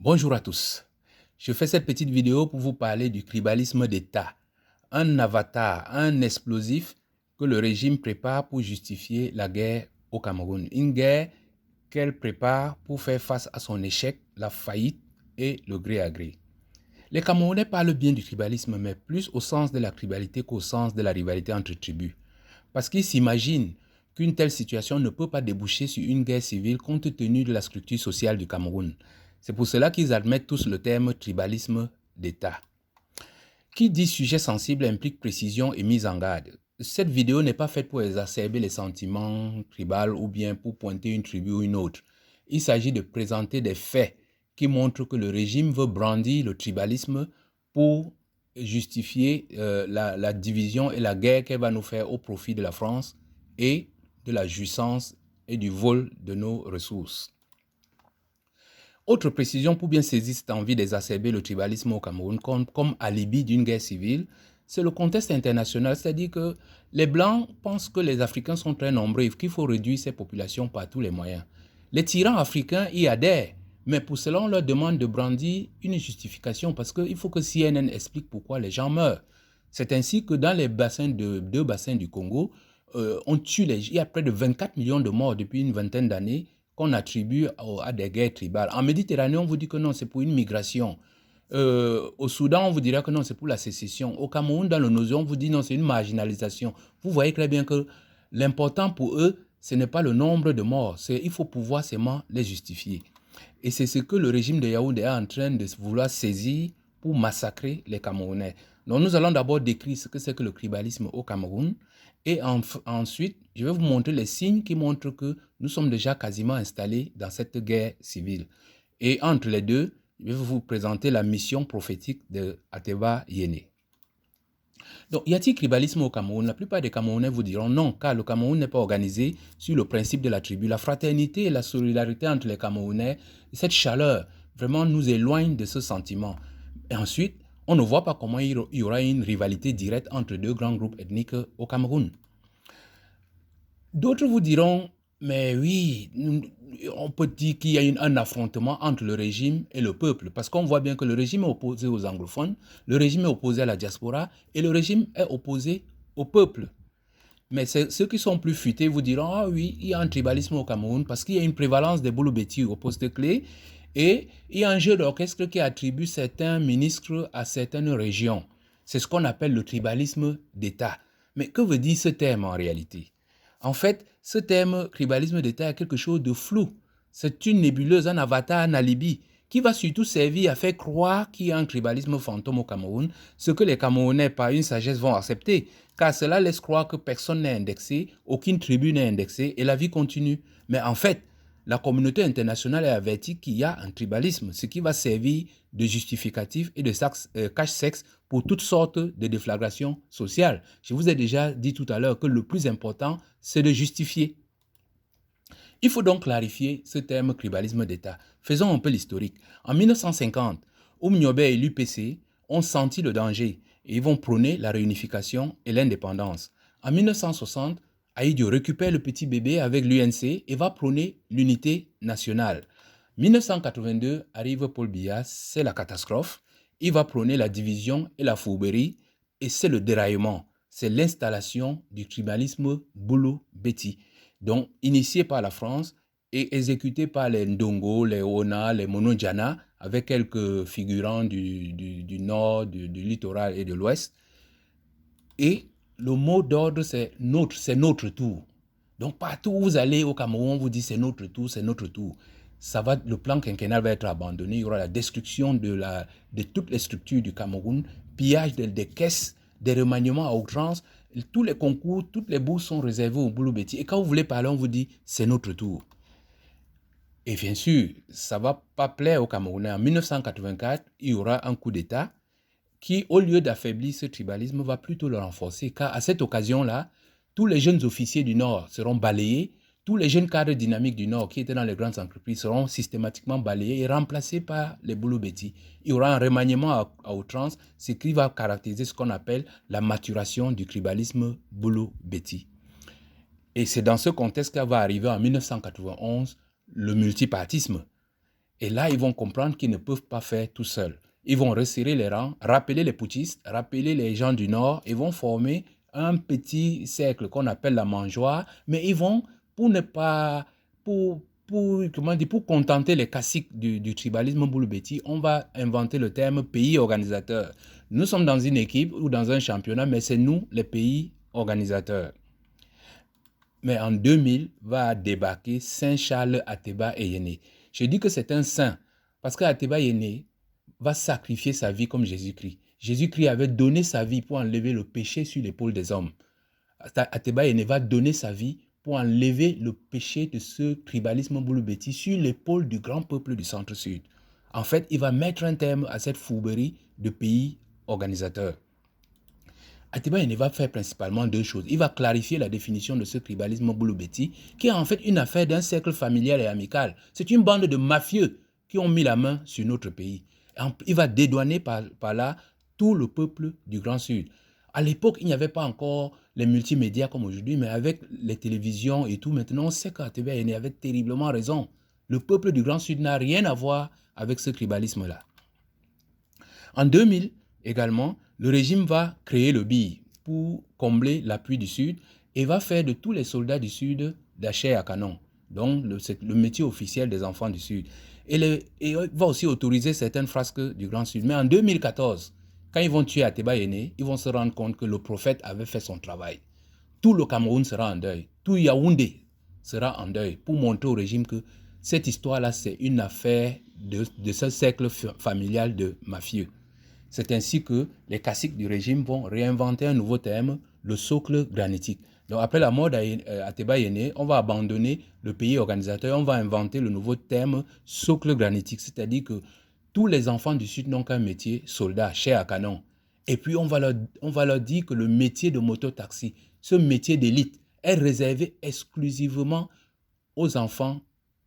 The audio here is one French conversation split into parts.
Bonjour à tous. Je fais cette petite vidéo pour vous parler du tribalisme d'État, un avatar, un explosif que le régime prépare pour justifier la guerre au Cameroun. Une guerre qu'elle prépare pour faire face à son échec, la faillite et le gré à gré. Les Camerounais parlent bien du tribalisme, mais plus au sens de la tribalité qu'au sens de la rivalité entre tribus. Parce qu'ils s'imaginent qu'une telle situation ne peut pas déboucher sur une guerre civile compte tenu de la structure sociale du Cameroun. C'est pour cela qu'ils admettent tous le terme tribalisme d'État. Qui dit sujet sensible implique précision et mise en garde. Cette vidéo n'est pas faite pour exacerber les sentiments tribaux ou bien pour pointer une tribu ou une autre. Il s'agit de présenter des faits qui montrent que le régime veut brandir le tribalisme pour justifier la division et la guerre qu'elle va nous faire au profit de la France et de la jouissance et du vol de nos ressources. Autre précision pour bien saisir cette envie d'exacerber le tribalisme au Cameroun comme alibi d'une guerre civile, c'est le contexte international, c'est-à-dire que les Blancs pensent que les Africains sont très nombreux et qu'il faut réduire ces populations par tous les moyens. Les tyrans africains y adhèrent, mais pour cela on leur demande de brandir une justification parce qu'il faut que CNN explique pourquoi les gens meurent. C'est ainsi que dans les deux bassins du Congo, il y a près de 24 millions de morts depuis une vingtaine d'années qu'on attribue à des guerres tribales. En Méditerranée, on vous dit que non, c'est pour une migration. Au Soudan, on vous dira que non, c'est pour la sécession. Au Cameroun, dans le Nozé, on vous dit non, c'est une marginalisation. Vous voyez très bien que l'important pour eux, ce n'est pas le nombre de morts. Il faut pouvoir seulement les justifier. Et c'est ce que le régime de Yaoundé est en train de vouloir saisir pour massacrer les Camerounais. Donc nous allons d'abord décrire ce que c'est que le tribalisme au Cameroun. Et ensuite, je vais vous montrer les signes qui montrent que nous sommes déjà quasiment installés dans cette guerre civile. Et entre les deux, je vais vous présenter la mission prophétique de Ateba Yéné. Donc, y a-t-il tribalisme au Cameroun? La plupart des Camerounais vous diront non, car le Cameroun n'est pas organisé sur le principe de la tribu. La fraternité et la solidarité entre les Camerounais, cette chaleur, vraiment nous éloigne de ce sentiment. Et ensuite, on ne voit pas comment il y aura une rivalité directe entre deux grands groupes ethniques au Cameroun. D'autres vous diront, mais oui, on peut dire qu'il y a un affrontement entre le régime et le peuple, parce qu'on voit bien que le régime est opposé aux anglophones, le régime est opposé à la diaspora, et le régime est opposé au peuple. Mais ceux qui sont plus futés vous diront, ah oui, il y a un tribalisme au Cameroun, parce qu'il y a une prévalence des Boulou-Béti au poste clé, et il y a un jeu d'orchestre qui attribue certains ministres à certaines régions. C'est ce qu'on appelle le tribalisme d'État. Mais que veut dire ce terme en réalité? En fait, ce terme tribalisme d'État est quelque chose de flou. C'est une nébuleuse, un avatar, un alibi, qui va surtout servir à faire croire qu'il y a un tribalisme fantôme au Cameroun, ce que les Camerounais, par une sagesse, vont accepter, car cela laisse croire que personne n'est indexé, aucune tribu n'est indexée, et la vie continue. Mais en fait, la communauté internationale est avertie qu'il y a un tribalisme, ce qui va servir de justificatif et de cache-sexe pour toutes sortes de déflagrations sociales. Je vous ai déjà dit tout à l'heure que le plus important, c'est de justifier. Il faut donc clarifier ce terme tribalisme d'État. Faisons un peu l'historique. En 1950, Oumniobé et l'UPC ont senti le danger et ils vont prôner la réunification et l'indépendance. En 1960, Aïdio récupère le petit bébé avec l'UNC et va prôner l'unité nationale. 1982 arrive Paul Biya, c'est la catastrophe. Il va prôner la division et la fourberie et c'est le déraillement. C'est l'installation du tribalisme Boulou-Béti, donc initié par la France et exécuté par les Ndongo, les Ona, les Monodjana, avec quelques figurants du nord, du littoral et de l'ouest. Et le mot d'ordre, c'est notre tour. Donc partout où vous allez au Cameroun, on vous dit c'est notre tour, c'est notre tour. Le plan quinquennal va être abandonné, il y aura la destruction de toutes les structures du Cameroun, pillage des caisses, des remaniements à outrance, tous les concours, toutes les bourses sont réservées au Boulou-Béti. Et quand vous voulez parler, on vous dit c'est notre tour. Et bien sûr, ça ne va pas plaire aux Camerounais. En 1984, il y aura un coup d'État qui, au lieu d'affaiblir ce tribalisme, va plutôt le renforcer. Car à cette occasion-là, tous les jeunes officiers du Nord seront balayés, tous les jeunes cadres dynamiques du Nord qui étaient dans les grandes entreprises seront systématiquement balayés et remplacés par les Boulou-Béti. Il y aura un remaniement à outrance, ce qui va caractériser ce qu'on appelle la maturation du tribalisme Boulou-Béti. Et c'est dans ce contexte que va arriver en 1991 le multipartisme. Et là, ils vont comprendre qu'ils ne peuvent pas faire tout seuls. Ils vont resserrer les rangs, rappeler les putschistes, rappeler les gens du Nord, et vont former un petit cercle qu'on appelle la mangeoire, mais ils vont, pour ne pas, comment dire, pour contenter les caciques du tribalisme Bouloubeti, on va inventer le terme pays organisateur. Nous sommes dans une équipe ou dans un championnat, mais c'est nous les pays organisateurs. Mais en 2000, va débarquer Saint Charles Ateba Eyene. Je dis que c'est un saint, parce que Ateba Eyene va sacrifier sa vie comme Jésus-Christ. Jésus-Christ avait donné sa vie pour enlever le péché sur l'épaule des hommes. Ateba Eyene va donner sa vie pour enlever le péché de ce tribalisme Bouloubeti sur l'épaule du grand peuple du centre-sud. En fait, il va mettre un terme à cette fourberie de pays organisateurs. Ateba Eyene va faire principalement deux choses. Il va clarifier la définition de ce tribalisme Bouloubeti, qui est en fait une affaire d'un cercle familial et amical. C'est une bande de mafieux qui ont mis la main sur notre pays. Il va dédouaner par là tout le peuple du Grand Sud. À l'époque, il n'y avait pas encore les multimédias comme aujourd'hui, mais avec les télévisions et tout, maintenant, on sait qu'Ateba Eyene avait terriblement raison. Le peuple du Grand Sud n'a rien à voir avec ce tribalisme-là. En 2000, également, le régime va créer le BI pour combler l'appui du Sud et va faire de tous les soldats du Sud la chair à canon. Donc, c'est le métier officiel des enfants du Sud. Et va aussi autoriser certaines frasques du Grand Sud. Mais en 2014, quand ils vont tuer Ateba Eyene, ils vont se rendre compte que le prophète avait fait son travail. Tout le Cameroun sera en deuil. Tout Yaoundé sera en deuil pour montrer au régime que cette histoire-là, c'est une affaire de ce cercle familial de mafieux. C'est ainsi que les caciques du régime vont réinventer un nouveau terme, le socle granitique. Donc après la mort d'Ateba Eyene, on va abandonner le pays organisateur, on va inventer le nouveau terme socle granitique, c'est-à-dire que tous les enfants du Sud n'ont qu'un métier, soldat, chair à canon. Et puis on va leur dire que le métier de mototaxi, ce métier d'élite, est réservé exclusivement aux enfants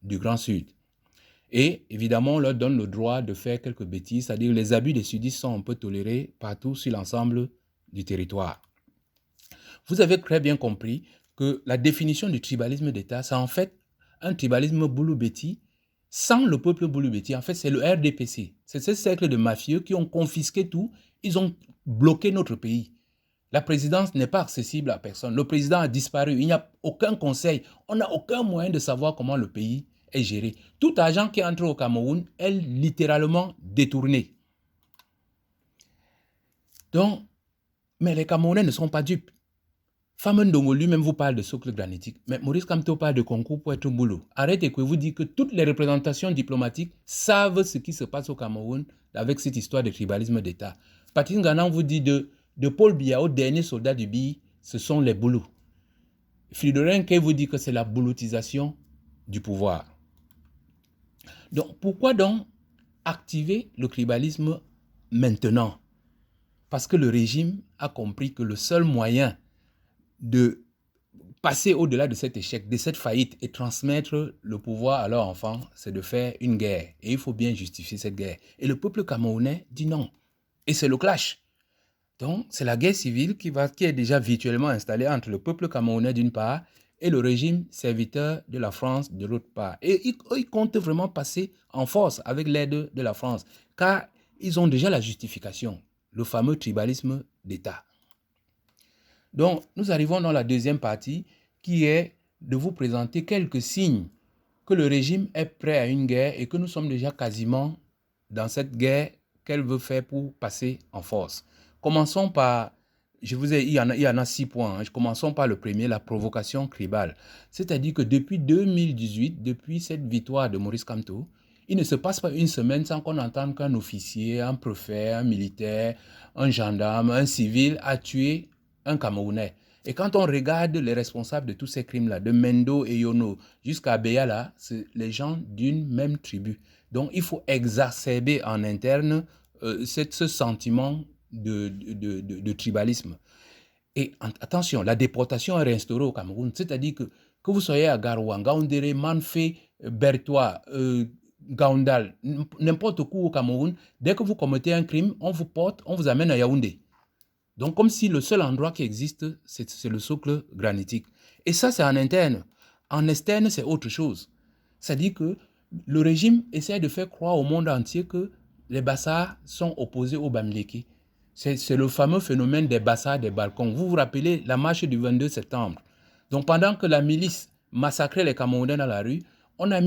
du Grand Sud. Et évidemment, on leur donne le droit de faire quelques bêtises, c'est-à-dire que les abus des sudistes sont un peu tolérés partout sur l'ensemble du territoire. Vous avez très bien compris que la définition du tribalisme d'État, c'est en fait un tribalisme Bouloubeti sans le peuple Bouloubeti. En fait, c'est le RDPC. C'est ce cercle de mafieux qui ont confisqué tout, ils ont bloqué notre pays. La présidence n'est pas accessible à personne. Le président a disparu, il n'y a aucun conseil. On n'a aucun moyen de savoir comment le pays est géré. Tout argent qui entre au Cameroun est littéralement détourné. Donc, mais les Camerounais ne sont pas dupes. Famen Ndongo lui-même vous parle de socle granitique, mais Maurice Kamto parle de concours pour être boulot. Arrêtez que vous dites que toutes les représentations diplomatiques savent ce qui se passe au Cameroun avec cette histoire de tribalisme d'État. Patrice Nganan vous dit de Paul Biya au dernier soldat du BI, ce sont les boulous. Fridolin Kay vous dit que c'est la bouloutisation du pouvoir. Donc, pourquoi donc activer le tribalisme maintenant? Parce que le régime a compris que le seul moyen de passer au-delà de cet échec, de cette faillite et transmettre le pouvoir à leurs enfants, c'est de faire une guerre. Et il faut bien justifier cette guerre. Et le peuple camerounais dit non. Et c'est le clash. Donc, c'est la guerre civile qui est déjà virtuellement installée entre le peuple camerounais d'une part et le régime serviteur de la France de l'autre part. Et ils comptent vraiment passer en force avec l'aide de la France, car ils ont déjà la justification, le fameux tribalisme d'État. Donc, nous arrivons dans la deuxième partie qui est de vous présenter quelques signes que le régime est prêt à une guerre et que nous sommes déjà quasiment dans cette guerre qu'elle veut faire pour passer en force. Commençons par, il y en a 6 points. Commençons par le premier, la provocation tribale. C'est-à-dire que depuis 2018, depuis cette victoire de Maurice Kamto, il ne se passe pas une semaine sans qu'on entende qu'un officier, un préfet, un militaire, un gendarme, un civil a tué un Camerounais. Et quand on regarde les responsables de tous ces crimes-là, de Mendo et Yono jusqu'à Béala, c'est les gens d'une même tribu. Donc, il faut exacerber en interne ce sentiment de tribalisme. Et attention, la déportation est réinstaurée au Cameroun. C'est-à-dire que vous soyez à Garoua, Ngaoundéré, Manfé, Bertois, Gaoundal, n'importe où au Cameroun, dès que vous commettez un crime, on vous porte, on vous amène à Yaoundé. Donc, comme si le seul endroit qui existe, c'est le socle granitique. Et ça, c'est en interne. En externe, c'est autre chose. C'est-à-dire que le régime essaie de faire croire au monde entier que les Bassa sont opposés aux Bamileke. C'est le fameux phénomène des Bassa des balcons. Vous vous rappelez la marche du 22 septembre. Donc pendant que la milice massacrait les Camerounais dans la rue, on a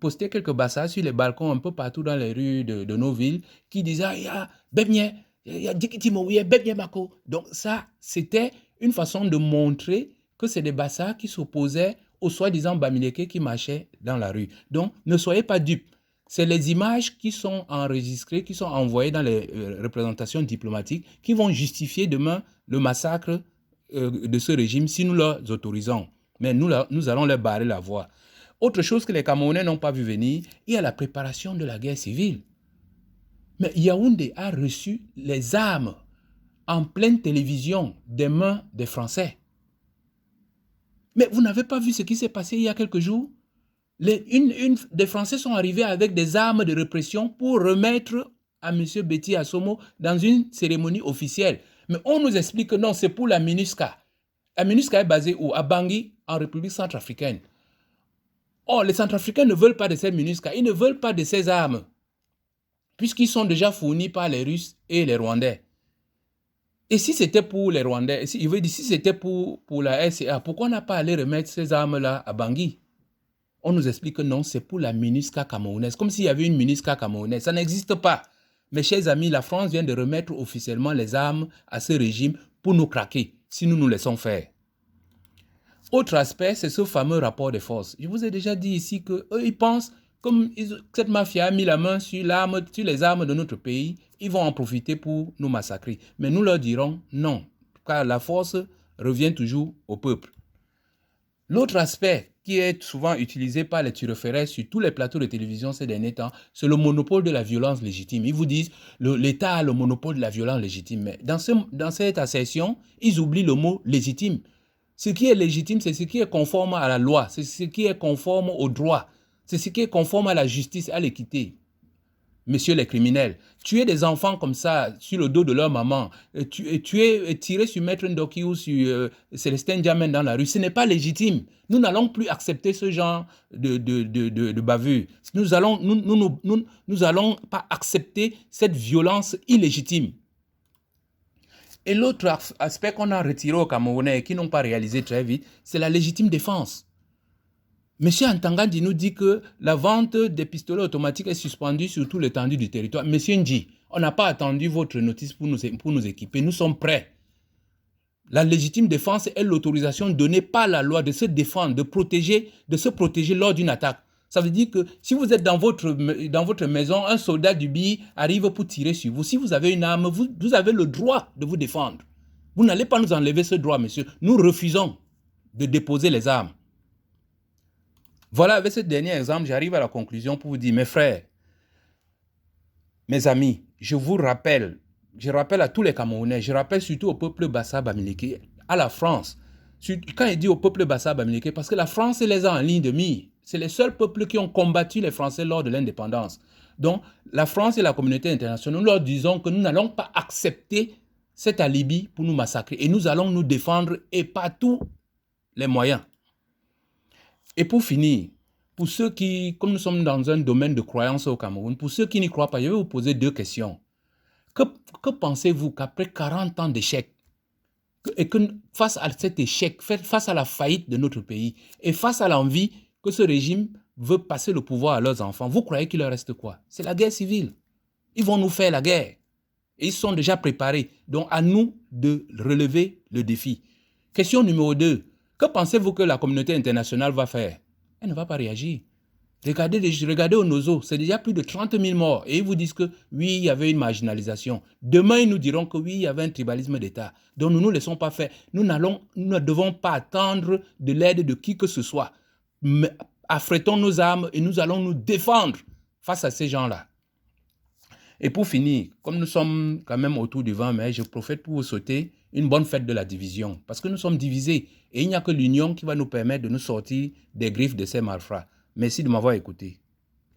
posté quelques Bassa sur les balcons un peu partout dans les rues de nos villes qui disaient « Ya, Bebnie, ya Dikitimowie, Bebnie Mako ». Donc ça, c'était une façon de montrer que c'est des Bassa qui s'opposaient aux soi-disant Bamileke qui marchaient dans la rue. Donc ne soyez pas dupes. C'est les images qui sont enregistrées, qui sont envoyées dans les représentations diplomatiques qui vont justifier demain le massacre de ce régime si nous leur autorisons. Mais nous allons leur barrer la voie. Autre chose que les Camerounais n'ont pas vu venir, il y a la préparation de la guerre civile. Mais Yaoundé a reçu les armes en pleine télévision des mains des Français. Mais vous n'avez pas vu ce qui s'est passé il y a quelques jours? Des Français sont arrivés avec des armes de répression pour remettre à M. Betty Assomo dans une cérémonie officielle. Mais on nous explique que non, c'est pour la MINUSCA. La MINUSCA est basée où? À Bangui, en République centrafricaine. Or, les Centrafricains ne veulent pas de cette MINUSCA, ils ne veulent pas de ces armes, puisqu'ils sont déjà fournis par les Russes et les Rwandais. Et si c'était pour les Rwandais, si c'était pour la RCA, pourquoi on n'a pas allé remettre ces armes-là à Bangui? On nous explique que non, c'est pour la MINUSCA camerounaise, comme s'il y avait une MINUSCA camerounaise. Ça n'existe pas. Mes chers amis, la France vient de remettre officiellement les armes à ce régime pour nous craquer, si nous nous laissons faire. Autre aspect, c'est ce fameux rapport de force. Je vous ai déjà dit ici qu'eux, ils pensent, comme cette mafia a mis la main sur les armes de notre pays, ils vont en profiter pour nous massacrer. Mais nous leur dirons non, car la force revient toujours au peuple. L'autre aspect qui est souvent utilisé par les turiféraires sur tous les plateaux de télévision ces derniers temps, c'est le monopole de la violence légitime. Ils vous disent l'État a le monopole de la violence légitime. Mais dans cette assertion, ils oublient le mot légitime. Ce qui est légitime, c'est ce qui est conforme à la loi, c'est ce qui est conforme au droit, c'est ce qui est conforme à la justice, à l'équité. Messieurs les criminels, tuer des enfants comme ça sur le dos de leur maman, tirer sur Maître Ndoki ou sur Célestin Diamène dans la rue, ce n'est pas légitime. Nous n'allons plus accepter ce genre de bavure. Nous allons pas accepter cette violence illégitime. Et l'autre aspect qu'on a retiré aux Camerounais et qui n'ont pas réalisé très vite, c'est la légitime défense. M. Antangandi nous dit que la vente des pistolets automatiques est suspendue sur tout l'étendue du territoire. M. Ndji, on n'a pas attendu votre notice pour nous équiper. Nous sommes prêts. La légitime défense est l'autorisation donnée par la loi de se défendre, de se protéger lors d'une attaque. Ça veut dire que si vous êtes dans votre maison, un soldat du BI arrive pour tirer sur vous. Si vous avez une arme, vous avez le droit de vous défendre. Vous n'allez pas nous enlever ce droit, monsieur. Nous refusons de déposer les armes. Voilà, avec ce dernier exemple, j'arrive à la conclusion pour vous dire, mes frères, mes amis, je rappelle à tous les Camerounais, je rappelle surtout au peuple Bassa Bamileke, à la France. Quand il dit au peuple Bassa Bamileke, parce que la France les a en ligne de mire. C'est les seuls peuples qui ont combattu les Français lors de l'indépendance. Donc, la France et la communauté internationale, nous leur disons que nous n'allons pas accepter cet alibi pour nous massacrer. Et nous allons nous défendre et par tous les moyens. Et pour finir, pour ceux qui, comme nous sommes dans un domaine de croyance au Cameroun, pour ceux qui n'y croient pas, je vais vous poser deux questions. Que pensez-vous qu'après 40 ans d'échec, et que face à cet échec, face à la faillite de notre pays, et face à l'envie que ce régime veut passer le pouvoir à leurs enfants, vous croyez qu'il leur reste quoi? C'est la guerre civile. Ils vont nous faire la guerre. Et ils sont déjà préparés. Donc à nous de relever le défi. Question numéro 2. Que pensez-vous que la communauté internationale va faire? Elle ne va pas réagir. Regardez au Nozo, c'est déjà plus de 30 000 morts. Et ils vous disent que oui, il y avait une marginalisation. Demain, ils nous diront que oui, il y avait un tribalisme d'État. Donc nous ne nous laissons pas faire. Nous ne devons pas attendre de l'aide de qui que ce soit. Mais affrétons nos armes et nous allons nous défendre face à ces gens-là. Et pour finir, comme nous sommes quand même autour du 20 mai, je profite pour vous souhaiter une bonne fête de la division. Parce que nous sommes divisés et il n'y a que l'union qui va nous permettre de nous sortir des griffes de ces malfrats. Merci de m'avoir écouté.